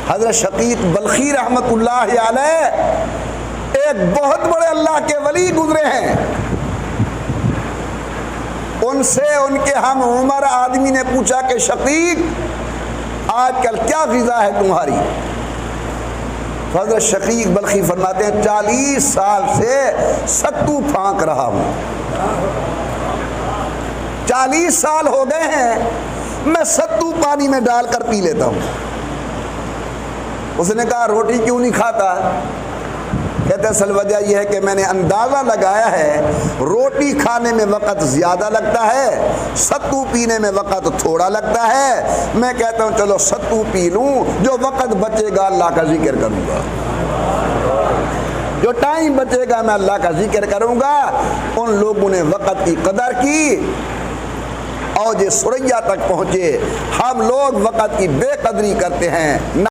हजरत शकीक बल्खी रहमतुल्लाह अलैह एक बहुत बड़े अल्लाह के वली गुजरे हैं। उनसे उनके हम उमर आदमी ने पूछा कि शकीक आजकल क्या ग़िज़ा है तुम्हारी? तो हजरत शकीक बल्खी फरमाते हैं 40 साल से सत्तू फांक रहा हूँ। 40 साल हो गए हैं मैं सत्तू पानी में डालकर पी लेता हूँ। उसने कहा रोटी क्यों नहीं खाता? कहते असल वजह यह है कि मैंने अंदाज़ा लगाया है रोटी खाने में वक़्त ज़्यादा लगता है, सत्तू पीने में वक़्त थोड़ा लगता है। मैं कहता हूँ चलो सत्तू पी लूँ, जो वक़्त बचेगा अल्लाह का जिक्र करूँगा, जो टाइम बचेगा मैं अल्लाह का जिक्र करूँगा। उन लोगों ने वक़्त की कदर की और जे सुरैया तक पहुँचे। हम लोग वक़्त की बेकदरी करते हैं।